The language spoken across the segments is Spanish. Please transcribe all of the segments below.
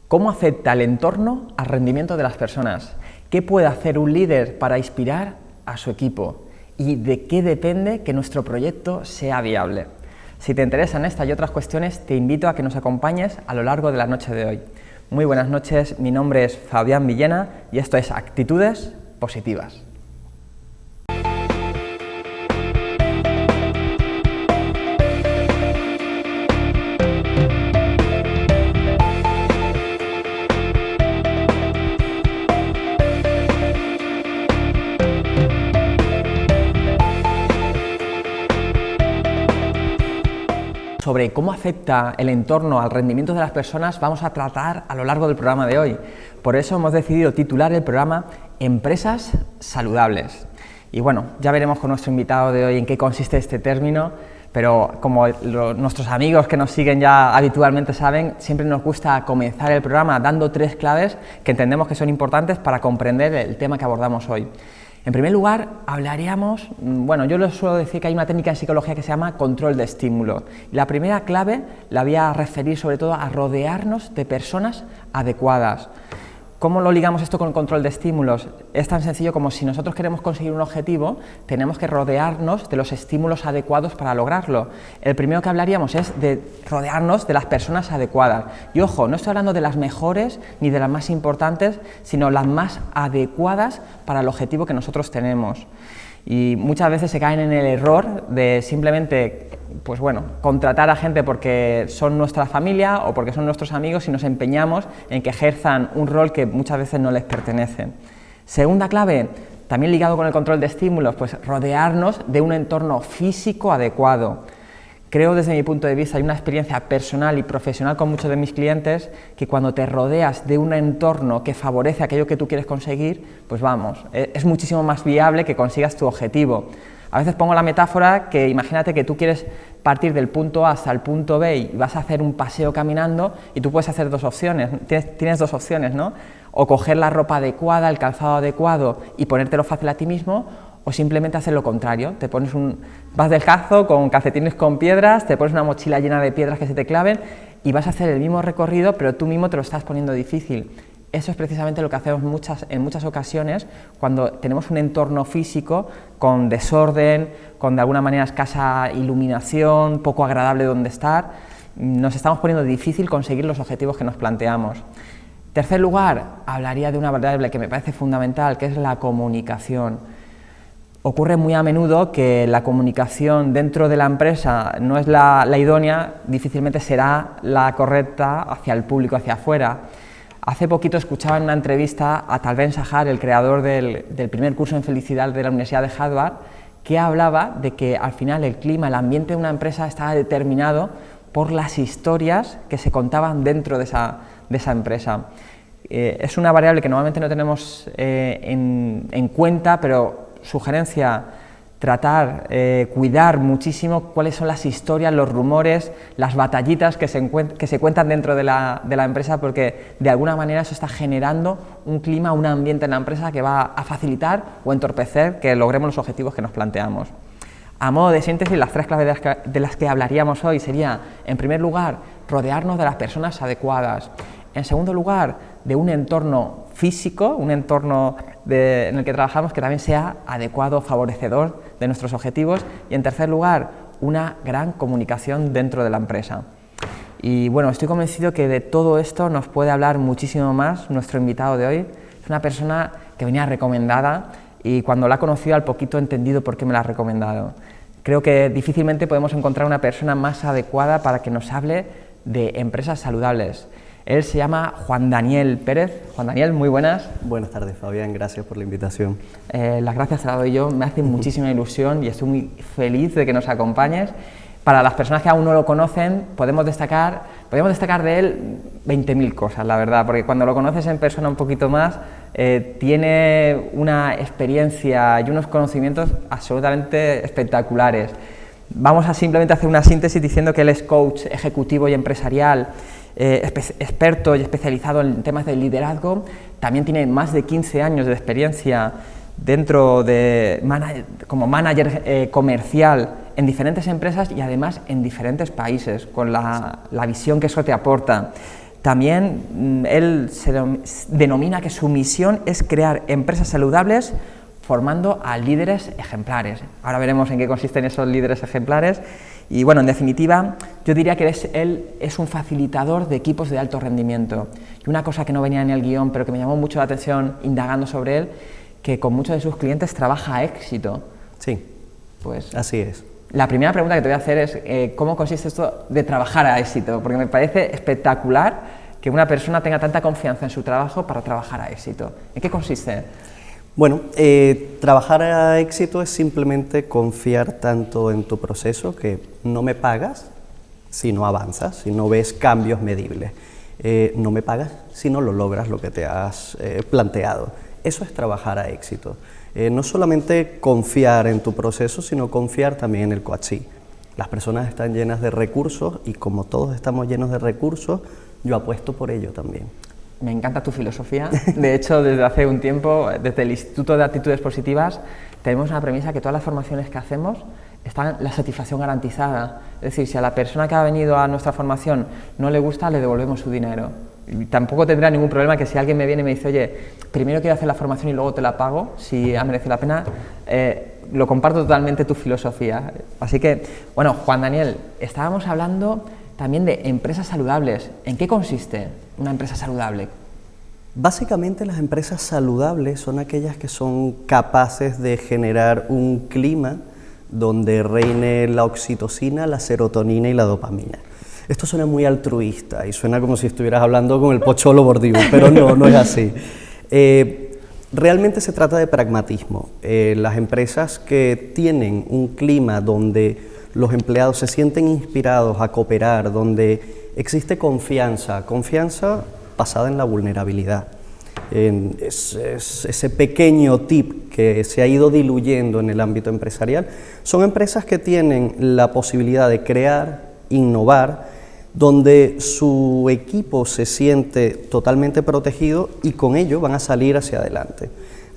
¿Cómo afecta el entorno al rendimiento de las personas? ¿Qué puede hacer un líder para inspirar a su equipo? ¿Y de qué depende que nuestro proyecto sea viable? Si te interesan estas y otras cuestiones, te invito a que nos acompañes a lo largo de la noche de hoy. Muy buenas noches, mi nombre es Fabián Villena y esto es Actitudes Positivas. Sobre cómo afecta el entorno al rendimiento de las personas vamos a tratar a lo largo del programa de hoy. Por eso hemos decidido titular el programa Empresas Saludables. Y bueno, ya veremos con nuestro invitado de hoy en qué consiste este término, pero como nuestros amigos que nos siguen ya habitualmente saben, siempre nos gusta comenzar el programa dando 3 claves que entendemos que son importantes para comprender el tema que abordamos hoy. En primer lugar, hablaríamos, yo les suelo decir que hay una técnica en psicología que se llama control de estímulo. La primera clave la voy a referir sobre todo a rodearnos de personas adecuadas. ¿Cómo lo ligamos esto con el control de estímulos? Es tan sencillo como si nosotros queremos conseguir un objetivo, tenemos que rodearnos de los estímulos adecuados para lograrlo. El primero que hablaríamos es de rodearnos de las personas adecuadas. Y ojo, no estoy hablando de las mejores ni de las más importantes, sino las más adecuadas para el objetivo que nosotros tenemos. Y muchas veces se caen en el error de simplemente contratar a gente porque son nuestra familia o porque son nuestros amigos y nos empeñamos en que ejerzan un rol que muchas veces no les pertenece. Segunda clave, también ligado con el control de estímulos, pues rodearnos de un entorno físico adecuado. Creo desde mi punto de vista, hay una experiencia personal y profesional con muchos de mis clientes, que cuando te rodeas de un entorno que favorece aquello que tú quieres conseguir, pues es muchísimo más viable que consigas tu objetivo. A veces pongo la metáfora que imagínate que tú quieres partir del punto A hasta el punto B y vas a hacer un paseo caminando y tú puedes hacer 2 opciones, tienes 2 opciones, ¿no? O coger la ropa adecuada, el calzado adecuado y ponértelo fácil a ti mismo, o simplemente hacer lo contrario, vas descalzo con calcetines con piedras, te pones una mochila llena de piedras que se te claven y vas a hacer el mismo recorrido, pero tú mismo te lo estás poniendo difícil. Eso es precisamente lo que hacemos en muchas ocasiones cuando tenemos un entorno físico con desorden, con de alguna manera escasa iluminación, poco agradable donde estar, nos estamos poniendo difícil conseguir los objetivos que nos planteamos. Tercer lugar, hablaría de una variable que me parece fundamental, que es la comunicación. Ocurre muy a menudo que la comunicación dentro de la empresa no es la idónea, difícilmente será la correcta hacia el público, hacia afuera. Hace poquito escuchaba en una entrevista a Tal Ben-Shahar, el creador del primer curso en felicidad de la Universidad de Harvard, que hablaba de que al final el clima, el ambiente de una empresa estaba determinado por las historias que se contaban dentro de esa empresa. Es una variable que normalmente no tenemos en cuenta, pero sugerencia, cuidar muchísimo cuáles son las historias, los rumores, las batallitas que se cuentan dentro de la empresa, porque de alguna manera eso está generando un clima, un ambiente en la empresa que va a facilitar o entorpecer que logremos los objetivos que nos planteamos. A modo de síntesis, las 3 claves de las que hablaríamos hoy sería, en primer lugar, rodearnos de las personas adecuadas. En segundo lugar, de un entorno físico, un entorno en el que trabajamos que también sea adecuado, favorecedor de nuestros objetivos. Y en tercer lugar, una gran comunicación dentro de la empresa. Y bueno, estoy convencido que de todo esto nos puede hablar muchísimo más nuestro invitado de hoy. Es una persona que venía recomendada y cuando la he conocido al poquito he entendido por qué me la ha recomendado. Creo que difícilmente podemos encontrar una persona más adecuada para que nos hable de empresas saludables. Él se llama Juan Daniel Pérez. Juan Daniel, muy buenas. Buenas tardes, Fabián, gracias por la invitación. Las gracias te las doy yo, me hace muchísima ilusión y estoy muy feliz de que nos acompañes. Para las personas que aún no lo conocen, podemos destacar de él 20.000 cosas, la verdad, porque cuando lo conoces en persona un poquito más, tiene una experiencia y unos conocimientos absolutamente espectaculares. Vamos a simplemente hacer una síntesis diciendo que él es coach ejecutivo y empresarial, experto y especializado en temas de liderazgo. También tiene más de 15 años de experiencia como manager comercial en diferentes empresas y además en diferentes países, con la visión que eso te aporta. También él denomina que su misión es crear empresas saludables formando a líderes ejemplares. Ahora veremos en qué consisten esos líderes ejemplares. Y bueno, en definitiva, yo diría que él es un facilitador de equipos de alto rendimiento. Y una cosa que no venía en el guión, pero que me llamó mucho la atención indagando sobre él, que con muchos de sus clientes trabaja a éxito. Sí, pues así es. La primera pregunta que te voy a hacer es ¿cómo consiste esto de trabajar a éxito? Porque me parece espectacular que una persona tenga tanta confianza en su trabajo para trabajar a éxito. ¿En qué consiste? Bueno, trabajar a éxito es simplemente confiar tanto en tu proceso que no me pagas si no avanzas, si no ves cambios medibles. No me pagas si no lo logras lo que te has planteado. Eso es trabajar a éxito. No solamente confiar en tu proceso, sino confiar también en el coachí. Las personas están llenas de recursos y como todos estamos llenos de recursos, yo apuesto por ello también. Me encanta tu filosofía. De hecho, desde hace un tiempo, desde el Instituto de Actitudes Positivas, tenemos una premisa que todas las formaciones que hacemos están la satisfacción garantizada. Es decir, si a la persona que ha venido a nuestra formación no le gusta, le devolvemos su dinero. Y tampoco tendrá ningún problema que si alguien me viene y me dice, oye, primero quiero hacer la formación y luego te la pago, si ha merecido la pena, lo comparto totalmente tu filosofía. Así que, bueno, Juan Daniel, estábamos hablando también de empresas saludables. ¿En qué consiste una empresa saludable? Básicamente las empresas saludables son aquellas que son capaces de generar un clima donde reine la oxitocina, la serotonina y la dopamina. Esto suena muy altruista y suena como si estuvieras hablando con el Pocholo Bordiú, pero no es así. Realmente se trata de pragmatismo. Las empresas que tienen un clima donde los empleados se sienten inspirados a cooperar, donde existe confianza basada en la vulnerabilidad. Es ese pequeño tip que se ha ido diluyendo en el ámbito empresarial. Son empresas que tienen la posibilidad de crear, innovar, donde su equipo se siente totalmente protegido y con ello van a salir hacia adelante.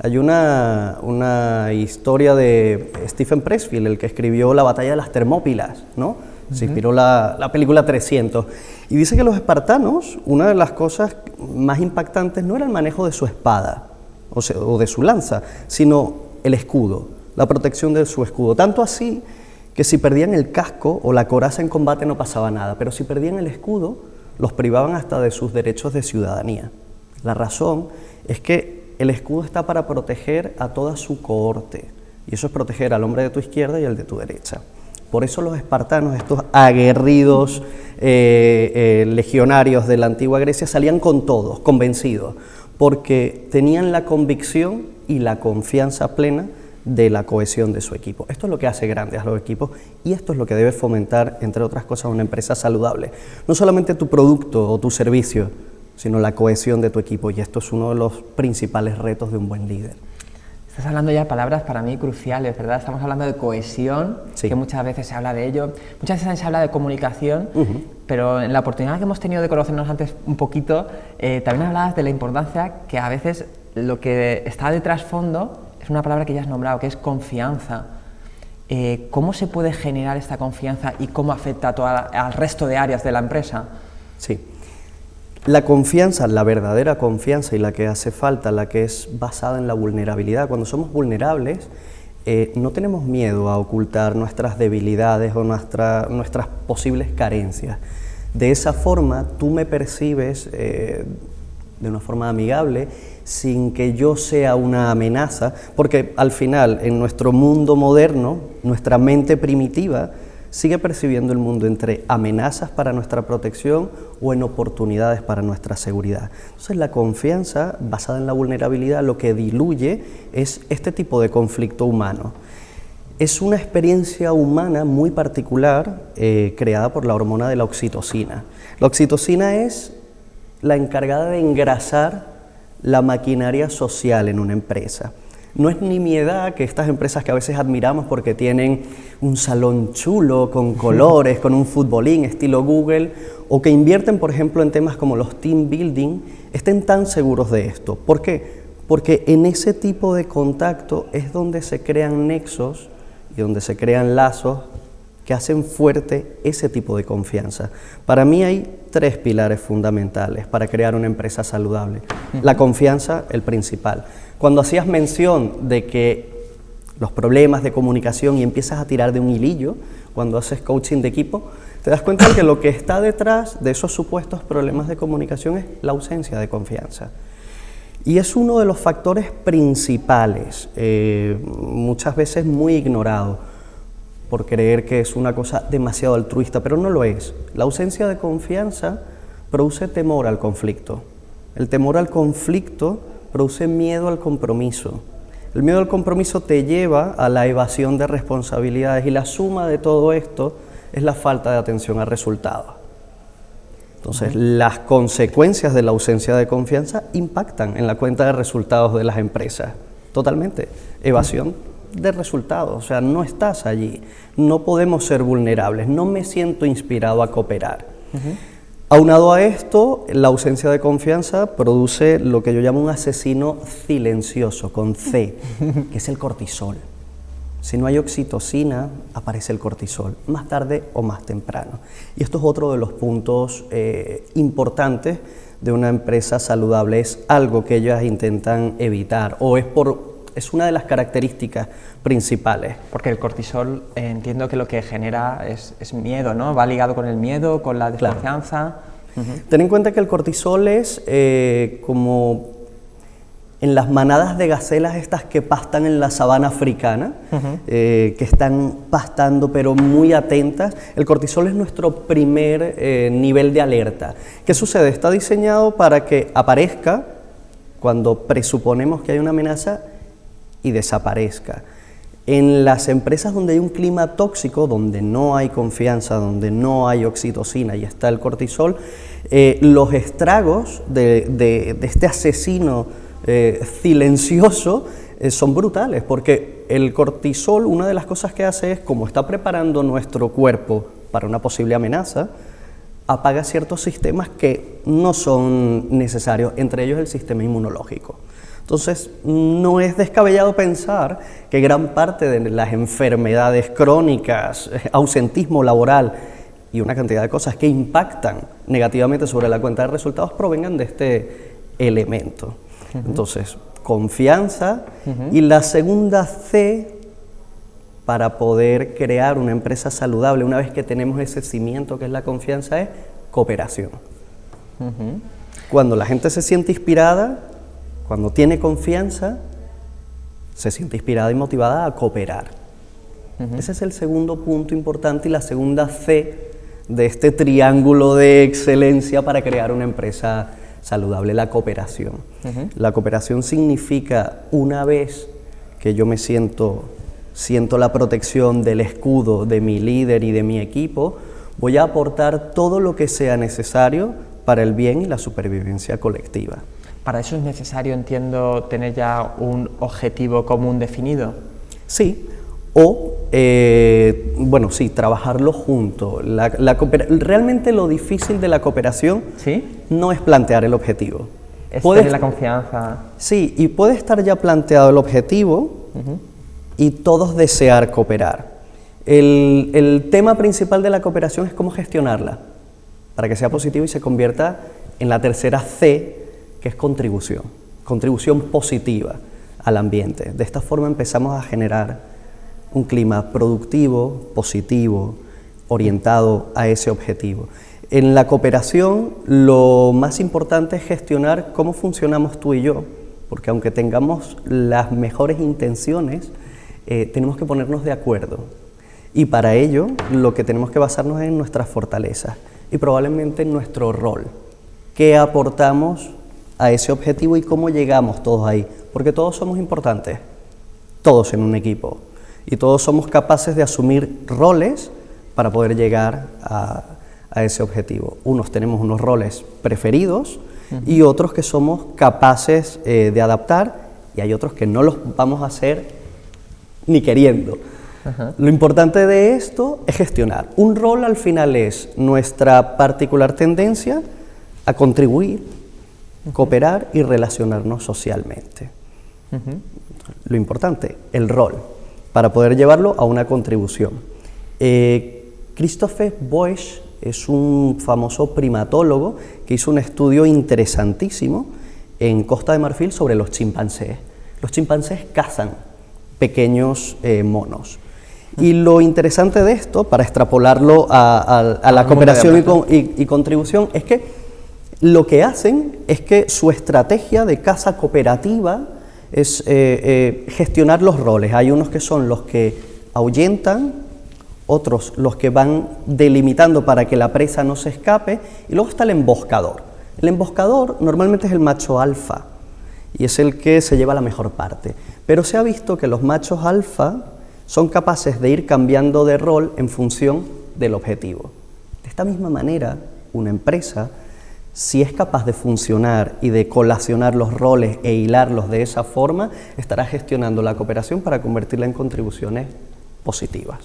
Hay una historia de Stephen Pressfield, el que escribió La batalla de las Termópilas, ¿no? Se inspiró la película 300. Y dice que los espartanos, una de las cosas más impactantes no era el manejo de su espada o de su lanza, sino el escudo, la protección de su escudo. Tanto así que si perdían el casco o la coraza en combate no pasaba nada, pero si perdían el escudo, los privaban hasta de sus derechos de ciudadanía. La razón es que el escudo está para proteger a toda su cohorte, y eso es proteger al hombre de tu izquierda y al de tu derecha. Por eso los espartanos, estos aguerridos legionarios de la antigua Grecia, salían con todos, convencidos, porque tenían la convicción y la confianza plena de la cohesión de su equipo. Esto es lo que hace grandes a los equipos y esto es lo que debe fomentar, entre otras cosas, una empresa saludable. No solamente tu producto o tu servicio, sino la cohesión de tu equipo, y esto es uno de los principales retos de un buen líder. Estás hablando ya de palabras para mí cruciales, ¿verdad? Estamos hablando de cohesión, sí, que muchas veces se habla de ello. Muchas veces se habla de comunicación, pero en la oportunidad que hemos tenido de conocernos antes un poquito, también hablabas de la importancia que a veces lo que está de trasfondo es una palabra que ya has nombrado, que es confianza. ¿Cómo se puede generar esta confianza y cómo afecta al resto de áreas de la empresa? Sí. La confianza, la verdadera confianza y la que hace falta, la que es basada en la vulnerabilidad. Cuando somos vulnerables, no tenemos miedo a ocultar nuestras debilidades o nuestras posibles carencias. De esa forma, tú me percibes de una forma amigable, sin que yo sea una amenaza, porque al final, en nuestro mundo moderno, nuestra mente primitiva sigue percibiendo el mundo entre amenazas para nuestra protección o en oportunidades para nuestra seguridad. Entonces la confianza basada en la vulnerabilidad lo que diluye es este tipo de conflicto humano. Es una experiencia humana muy particular creada por la hormona de la oxitocina. La oxitocina es la encargada de engrasar la maquinaria social en una empresa. No es nimiedad que estas empresas que a veces admiramos porque tienen un salón chulo, con colores, con un futbolín estilo Google, o que invierten, por ejemplo, en temas como los team building, estén tan seguros de esto. ¿Por qué? Porque en ese tipo de contacto es donde se crean nexos y donde se crean lazos que hacen fuerte ese tipo de confianza. Para mí hay 3 pilares fundamentales para crear una empresa saludable. La confianza, el principal. Cuando hacías mención de que los problemas de comunicación y empiezas a tirar de un hilillo, cuando haces coaching de equipo, te das cuenta que lo que está detrás de esos supuestos problemas de comunicación es la ausencia de confianza. Y es uno de los factores principales, muchas veces muy ignorado, por creer que es una cosa demasiado altruista, pero no lo es. La ausencia de confianza produce temor al conflicto. El temor al conflicto produce miedo al compromiso. El miedo al compromiso te lleva a la evasión de responsabilidades y la suma de todo esto es la falta de atención al resultado. Entonces, las consecuencias de la ausencia de confianza impactan en la cuenta de resultados de las empresas. Totalmente. Evasión de resultados, o sea, no estás allí. No podemos ser vulnerables, no me siento inspirado a cooperar. Aunado a esto, la ausencia de confianza produce lo que yo llamo un asesino silencioso, con C, que es el cortisol. Si no hay oxitocina, aparece el cortisol, más tarde o más temprano. Y esto es otro de los puntos importantes de una empresa saludable. Es algo que ellas intentan evitar, o es una de las características principales. Porque el cortisol, entiendo que lo que genera es miedo, ¿no? Va ligado con el miedo, con la desconfianza. Claro. Ten en cuenta que el cortisol es como en las manadas de gacelas estas que pastan en la sabana africana, que están pastando pero muy atentas. El cortisol es nuestro primer nivel de alerta. ¿Qué sucede? Está diseñado para que aparezca cuando presuponemos que hay una amenaza y desaparezca. En las empresas donde hay un clima tóxico, donde no hay confianza, donde no hay oxitocina y está el cortisol, los estragos de este asesino silencioso son brutales, porque el cortisol, una de las cosas que hace es, como está preparando nuestro cuerpo para una posible amenaza, apaga ciertos sistemas que no son necesarios, entre ellos el sistema inmunológico. Entonces, no es descabellado pensar que gran parte de las enfermedades crónicas, ausentismo laboral y una cantidad de cosas que impactan negativamente sobre la cuenta de resultados provengan de este elemento. Entonces, confianza. Y la segunda C, para poder crear una empresa saludable, una vez que tenemos ese cimiento que es la confianza, es cooperación. Cuando la gente se siente inspirada, cuando tiene confianza, se siente inspirada y motivada a cooperar. Ese es el segundo punto importante y la segunda C de este triángulo de excelencia para crear una empresa saludable, la cooperación. La cooperación significa, una vez que yo me siento la protección del escudo de mi líder y de mi equipo, voy a aportar todo lo que sea necesario para el bien y la supervivencia colectiva. Para eso es necesario, entiendo, tener ya un objetivo común definido. Sí, o, bueno, sí, trabajarlo juntos. Realmente lo difícil de la cooperación no es plantear el objetivo. Es tener la confianza. Sí, y puede estar ya planteado el objetivo y todos desear cooperar. El tema principal de la cooperación es cómo gestionarla para que sea positivo y se convierta en la tercera C, que es contribución positiva al ambiente. De esta forma empezamos a generar un clima productivo, positivo, orientado a ese objetivo. En la cooperación, lo más importante es gestionar cómo funcionamos tú y yo, porque aunque tengamos las mejores intenciones, tenemos que ponernos de acuerdo. Y para ello, lo que tenemos que basarnos es en nuestras fortalezas y probablemente en nuestro rol. ¿Qué aportamos a ese objetivo y cómo llegamos todos ahí? Porque todos somos importantes, todos en un equipo, y todos somos capaces de asumir roles para poder llegar a ese objetivo. Unos tenemos unos roles preferidos y otros que somos capaces de adaptar, y hay otros que no los vamos a hacer ni queriendo. Lo importante de esto es gestionar. Un rol al final es nuestra particular tendencia a contribuir, cooperar y relacionarnos socialmente. Lo importante, el rol, para poder llevarlo a una contribución. Christophe Boesch es un famoso primatólogo que hizo un estudio interesantísimo en Costa de Marfil sobre los chimpancés. Los chimpancés cazan pequeños monos. Y lo interesante de esto, para extrapolarlo a la cooperación y contribución, es que lo que hacen es que su estrategia de caza cooperativa es gestionar los roles. Hay unos que son los que ahuyentan, otros los que van delimitando para que la presa no se escape, y luego está el emboscador. El emboscador normalmente es el macho alfa y es el que se lleva la mejor parte, pero se ha visto que los machos alfa son capaces de ir cambiando de rol en función del objetivo. De esta misma manera, una empresa, si es capaz de funcionar y de colacionar los roles e hilarlos de esa forma, estará gestionando la cooperación para convertirla en contribuciones positivas.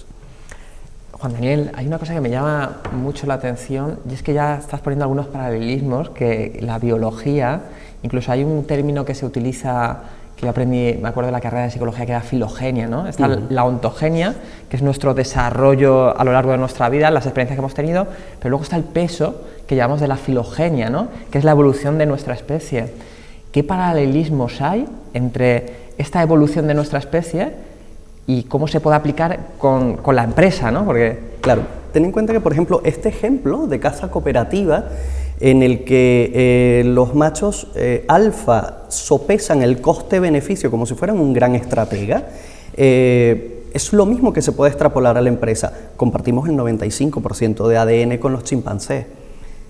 Juan Daniel, hay una cosa que me llama mucho la atención y es que ya estás poniendo algunos paralelismos, que la biología, incluso hay un término que se utiliza, que yo aprendí, me acuerdo de la carrera de psicología, que era filogenia, ¿no? Está la ontogenia, que es nuestro desarrollo a lo largo de nuestra vida, las experiencias que hemos tenido, pero luego está el peso, que llamamos de la filogenia, ¿no? Que es la evolución de nuestra especie. ¿Qué paralelismos hay entre esta evolución de nuestra especie y cómo se puede aplicar con la empresa, ¿no? Porque... Claro, ten en cuenta que, por ejemplo, este ejemplo de caza cooperativa, en el que los machos alfa sopesan el coste-beneficio como si fueran un gran estratega, es lo mismo que se puede extrapolar a la empresa. Compartimos el 95% de ADN con los chimpancés.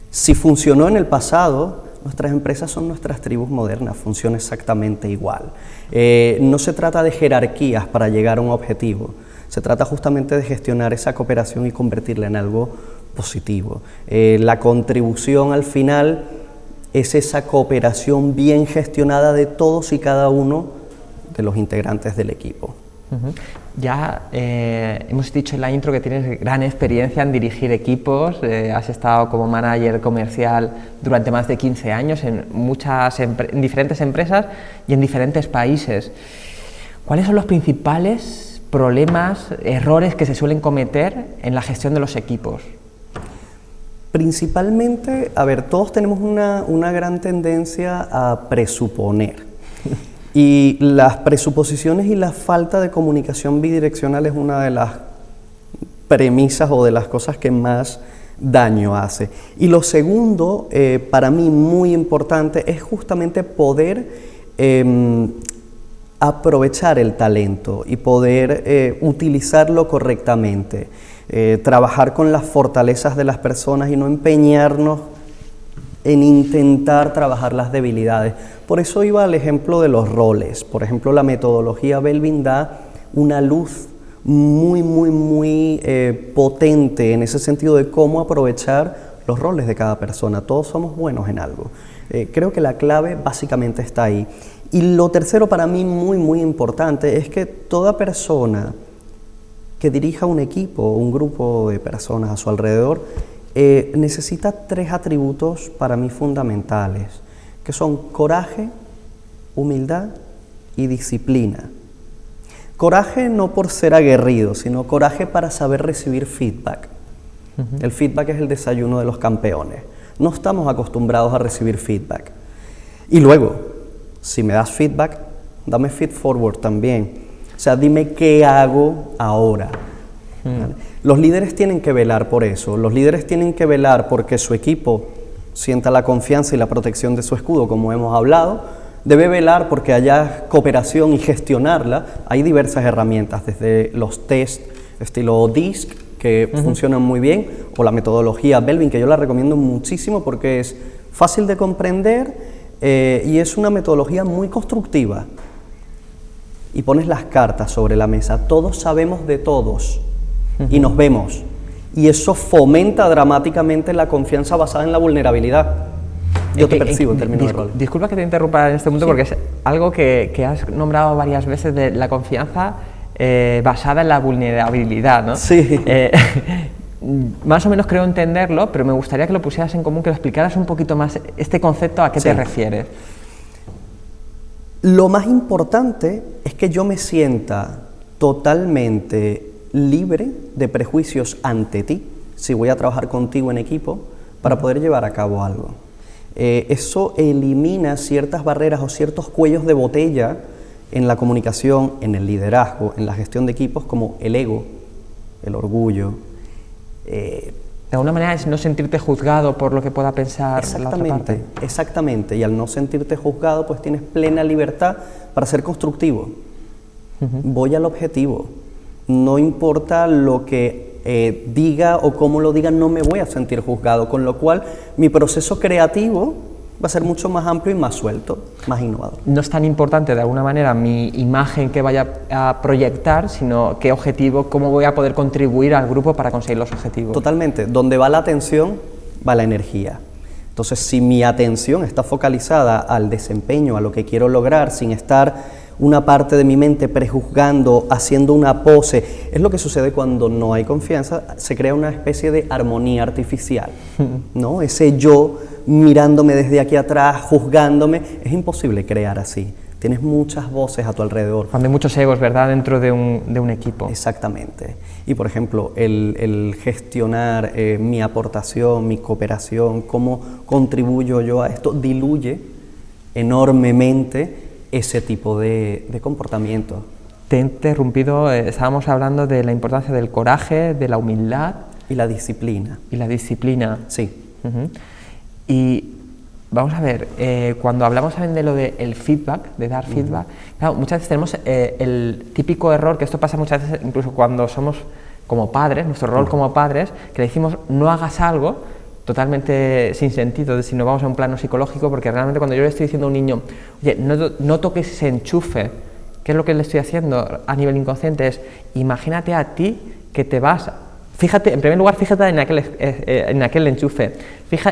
Si funcionó en el pasado, nuestras empresas son nuestras tribus modernas, funciona exactamente igual. No se trata de jerarquías para llegar a un objetivo, se trata justamente de gestionar esa cooperación y convertirla en algo positivo. La contribución al final es esa cooperación bien gestionada de todos y cada uno de los integrantes del equipo. Ya hemos dicho en la intro que tienes gran experiencia en dirigir equipos, has estado como manager comercial durante más de 15 años en diferentes empresas y en diferentes países. ¿Cuáles son los principales problemas, errores que se suelen cometer en la gestión de los equipos? Principalmente, a ver, todos tenemos una gran tendencia a presuponer. Y las presuposiciones y la falta de comunicación bidireccional es una de las premisas o de las cosas que más daño hace. Y lo segundo, para mí muy importante, es justamente poder aprovechar el talento y poder utilizarlo correctamente. Trabajar con las fortalezas de las personas y no empeñarnos en intentar trabajar las debilidades. Por eso iba al ejemplo de los roles. Por ejemplo, la metodología Belbin da una luz muy potente en ese sentido de cómo aprovechar los roles de cada persona. Todos somos buenos en algo. Creo que la clave básicamente está ahí. Y lo tercero para mí muy importante es que toda persona que dirija un equipo o un grupo de personas a su alrededor necesita 3 atributos para mí fundamentales, que son coraje, humildad y disciplina. Coraje no por ser aguerrido, sino coraje para saber recibir feedback. El feedback es el desayuno de los campeones. No estamos acostumbrados a recibir feedback. Y luego, si me das feedback, dame feed forward también. O sea, dime qué hago ahora. Los líderes tienen que velar por eso. Los líderes tienen que velar porque su equipo sienta la confianza y la protección de su escudo, como hemos hablado. Debe velar porque haya cooperación y gestionarla. Hay diversas herramientas, desde los test estilo DISC, que funcionan muy bien, o la metodología Belbin, que yo la recomiendo muchísimo porque es fácil de comprender y es una metodología muy constructiva. Y pones las cartas sobre la mesa. Todos sabemos de todos y nos vemos. Y eso fomenta dramáticamente la confianza basada en la vulnerabilidad. Yo te percibo en términos de rol. Disculpa que te interrumpa en este punto, porque es algo que has nombrado varias veces, de la confianza basada en la vulnerabilidad, ¿no? Sí. Más o menos creo entenderlo, pero me gustaría que lo pusieras en común, que lo explicaras un poquito más este concepto, a qué te refieres. Lo más importante es que yo me sienta totalmente libre de prejuicios ante ti, si voy a trabajar contigo en equipo, para poder llevar a cabo algo. Eso elimina ciertas barreras o ciertos cuellos de botella en la comunicación, en el liderazgo, en la gestión de equipos, como el ego, el orgullo. De alguna manera es no sentirte juzgado por lo que pueda pensar la otra parte. Exactamente, y al no sentirte juzgado, pues tienes plena libertad para ser constructivo. Voy al objetivo, no importa lo que diga o cómo lo diga, no me voy a sentir juzgado, con lo cual mi proceso creativo va a ser mucho más amplio y más suelto, más innovador. No es tan importante de alguna manera mi imagen que vaya a proyectar, sino qué objetivo, cómo voy a poder contribuir al grupo para conseguir los objetivos. Totalmente, donde va la atención, va la energía. Entonces, si mi atención está focalizada al desempeño, a lo que quiero lograr, sin estar una parte de mi mente prejuzgando, haciendo una pose, es lo que sucede cuando no hay confianza, se crea una especie de armonía artificial, ¿no? Ese yo mirándome desde aquí atrás, juzgándome, es imposible crear así. Tienes muchas voces a tu alrededor. Cuando hay muchos egos, ¿verdad?, dentro de un equipo. Exactamente. Y, por ejemplo, el gestionar mi aportación, mi cooperación, cómo contribuyo yo a esto, diluye enormemente ese tipo de comportamiento. Te he interrumpido, estábamos hablando de la importancia del coraje, de la humildad. Y la disciplina. Y la disciplina. Sí. Y vamos a ver, cuando hablamos también de lo del feedback, de dar feedback, claro, muchas veces tenemos el típico error, que esto pasa muchas veces incluso cuando somos como padres, nuestro rol como padres, que le decimos no hagas algo, totalmente sin sentido, si no vamos a un plano psicológico, porque realmente cuando yo le estoy diciendo a un niño, oye, no toques ese enchufe, ¿qué es lo que le estoy haciendo a nivel inconsciente? Es, imagínate a ti que te vas, fíjate, en primer lugar, fíjate en aquel enchufe,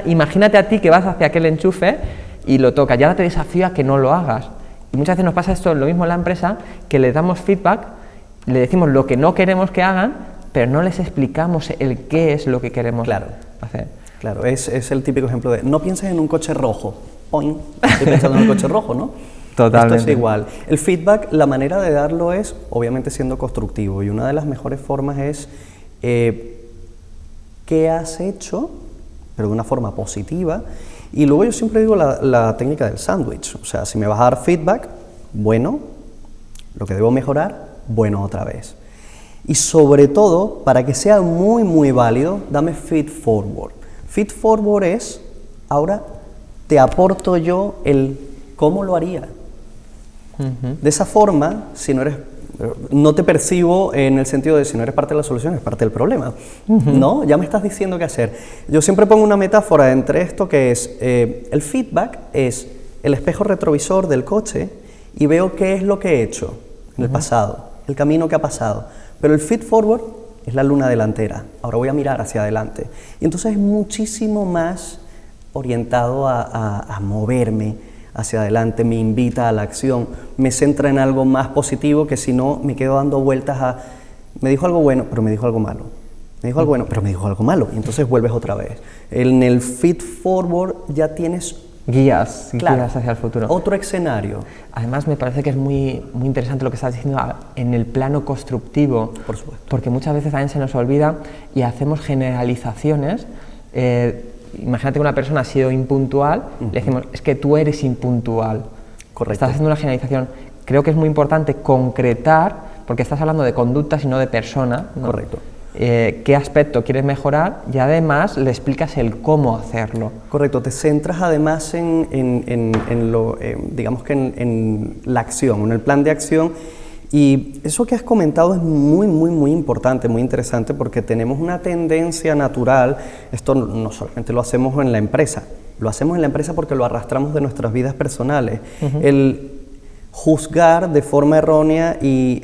imagínate a ti que vas hacia aquel enchufe y lo tocas, y ahora te desafío a que no lo hagas. Y muchas veces nos pasa esto, lo mismo en la empresa, que le damos feedback, le decimos lo que no queremos que hagan, pero no les explicamos el qué es lo que queremos hacer. Claro, es el típico ejemplo de no pienses en un coche rojo, ¡poing! Estoy pensando en un coche rojo, ¿no? Totalmente. Esto es igual. El feedback, la manera de darlo es, obviamente, siendo constructivo, y una de las mejores formas es qué has hecho, pero de una forma positiva, y luego yo siempre digo la técnica del sándwich, o sea, si me vas a dar feedback, bueno, lo que debo mejorar, bueno otra vez. Y sobre todo, para que sea muy, muy válido, dame feed forward. Feed forward es, ahora te aporto yo el cómo lo haría. De esa forma, no te percibo en el sentido de si no eres parte de la solución, eres parte del problema. No, ya me estás diciendo qué hacer. Yo siempre pongo una metáfora entre esto que es, el feedback es el espejo retrovisor del coche y veo qué es lo que he hecho en el pasado, el camino que ha pasado. Pero el feed forward es la luna delantera, ahora voy a mirar hacia adelante. Y entonces es muchísimo más orientado a moverme hacia adelante, me invita a la acción, me centra en algo más positivo que si no me quedo dando vueltas a, me dijo algo bueno, pero me dijo algo malo. Me dijo algo bueno, pero me dijo algo malo. Y entonces vuelves otra vez. En el feed forward ya tienes guías hacia el futuro. Otro escenario. Además, me parece que es muy interesante lo que estás diciendo en el plano constructivo. Por supuesto. Porque muchas veces también se nos olvida y hacemos generalizaciones. Imagínate que una persona ha sido impuntual, le decimos, es que tú eres impuntual. Correcto. Estás haciendo una generalización. Creo que es muy importante concretar, porque estás hablando de conductas y no de persona, ¿no? Correcto. Qué aspecto quieres mejorar y además le explicas el cómo hacerlo. Correcto, te centras además en la acción, en el plan de acción, y eso que has comentado es muy importante, muy interesante, porque tenemos una tendencia natural, esto no solamente lo hacemos en la empresa, lo hacemos en la empresa porque lo arrastramos de nuestras vidas personales, el juzgar de forma errónea y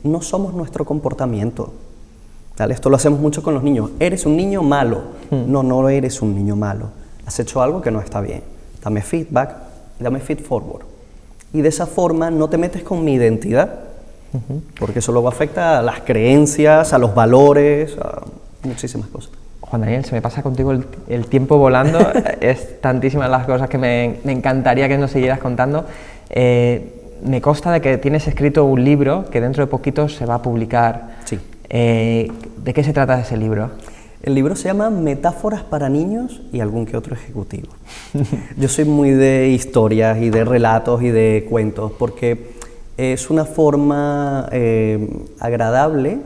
no somos nuestro comportamiento. ¿Vale? Esto lo hacemos mucho con los niños. Eres un niño malo. No eres un niño malo. Has hecho algo que no está bien. Dame feedback, dame feed forward. Y de esa forma no te metes con mi identidad, porque eso luego afecta a las creencias, a los valores, a muchísimas cosas. Juan Daniel, se me pasa contigo el tiempo volando. Es tantísimas las cosas que me encantaría que nos siguieras contando. Me consta de que tienes escrito un libro que dentro de poquito se va a publicar. Sí. ¿De qué se trata ese libro? El libro se llama Metáforas para niños y algún que otro ejecutivo. Yo soy muy de historias y de relatos y de cuentos porque es una forma agradable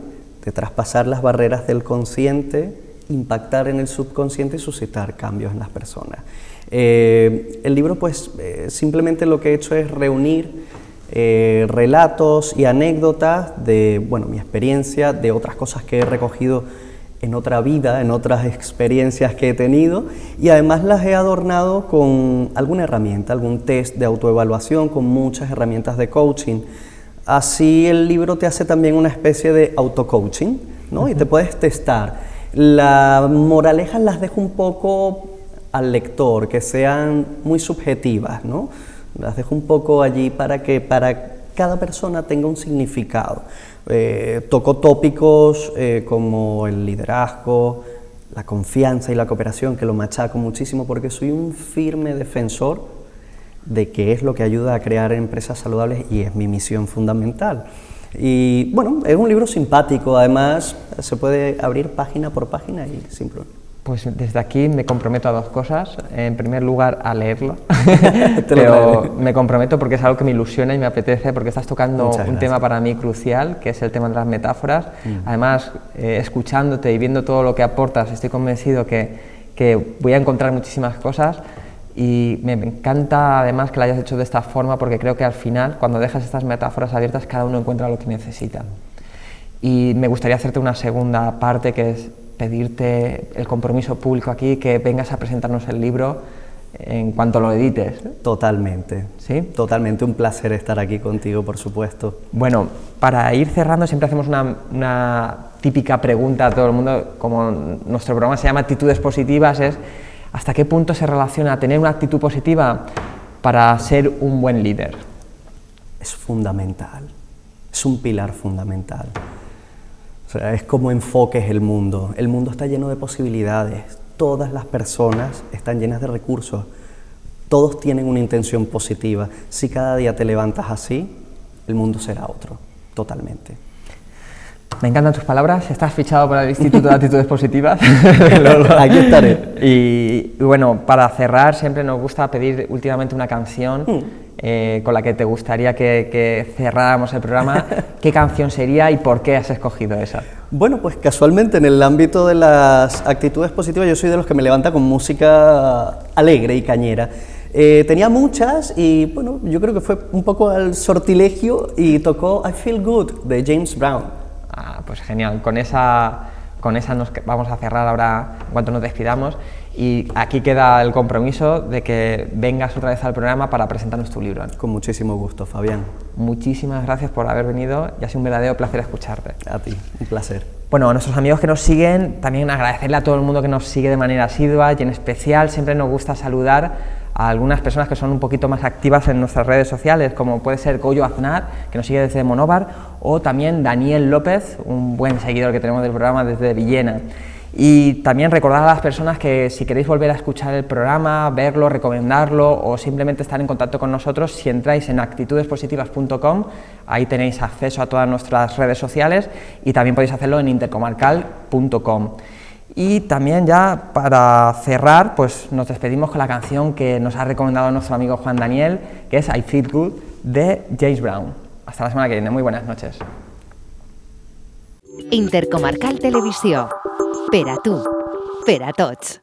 de traspasar las barreras del consciente, impactar en el subconsciente y suscitar cambios en las personas. El libro, pues, simplemente lo que he hecho es reunir relatos y anécdotas de, bueno, mi experiencia, de otras cosas que he recogido en otra vida, en otras experiencias que he tenido, y además las he adornado con alguna herramienta, algún test de autoevaluación, con muchas herramientas de coaching. Así el libro te hace también una especie de auto-coaching, ¿no? Y te puedes testar. Las moralejas las dejo un poco al lector, que sean muy subjetivas, ¿no? Las dejo un poco allí para que cada persona tenga un significado. Toco tópicos como el liderazgo, la confianza y la cooperación, que lo machaco muchísimo porque soy un firme defensor de qué es lo que ayuda a crear empresas saludables y es mi misión fundamental. Y bueno, es un libro simpático, además se puede abrir página por página y sin problema. Pues desde aquí me comprometo a dos cosas. En primer lugar, a leerlo, pero me comprometo porque es algo que me ilusiona y me apetece, porque estás tocando un tema para mí crucial, que es el tema de las metáforas. Además, escuchándote y viendo todo lo que aportas, estoy convencido que voy a encontrar muchísimas cosas, y me encanta además que lo hayas hecho de esta forma, porque creo que al final, cuando dejas estas metáforas abiertas, cada uno encuentra lo que necesita. Y me gustaría hacerte una segunda parte, que es pedirte el compromiso público aquí, que vengas a presentarnos el libro en cuanto lo edites. Totalmente. ¿Sí? Totalmente, un placer estar aquí contigo, por supuesto. Bueno, para ir cerrando siempre hacemos una típica pregunta a todo el mundo, como nuestro programa se llama Actitudes Positivas, es ¿hasta qué punto se relaciona tener una actitud positiva para ser un buen líder? Es fundamental, es un pilar fundamental. O sea, es como enfoques el mundo. El mundo está lleno de posibilidades. Todas las personas están llenas de recursos. Todos tienen una intención positiva. Si cada día te levantas así, el mundo será otro, totalmente. Me encantan tus palabras. Estás fichado para el Instituto de Actitudes Positivas. Aquí estaré. Y bueno, para cerrar, siempre nos gusta pedir últimamente una canción con la que te gustaría que cerráramos el programa. ¿Qué canción sería y por qué has escogido esa? Bueno, pues casualmente en el ámbito de las actitudes positivas yo soy de los que me levanta con música alegre y cañera. Tenía muchas y bueno, yo creo que fue un poco al sortilegio y tocó I Feel Good de James Brown. Ah, pues genial, con esa nos vamos a cerrar ahora en cuanto nos despidamos, y aquí queda el compromiso de que vengas otra vez al programa para presentarnos tu libro. Con muchísimo gusto, Fabián. Muchísimas gracias por haber venido y ha sido un verdadero placer escucharte. A ti, un placer. Bueno, a nuestros amigos que nos siguen, también agradecerle a todo el mundo que nos sigue de manera asidua, y en especial siempre nos gusta saludar a algunas personas que son un poquito más activas en nuestras redes sociales, como puede ser Goyo Aznar, que nos sigue desde Monóvar, o también Daniel López, un buen seguidor que tenemos del programa desde Villena. Y también recordar a las personas que si queréis volver a escuchar el programa, verlo, recomendarlo o simplemente estar en contacto con nosotros, si entráis en actitudespositivas.com, ahí tenéis acceso a todas nuestras redes sociales, y también podéis hacerlo en intercomarcal.com. Y también ya para cerrar, pues nos despedimos con la canción que nos ha recomendado nuestro amigo Juan Daniel, que es I Feel Good de James Brown. Hasta la semana que viene, muy buenas noches. Intercomarcal Televisió. Per a tu, per a tots.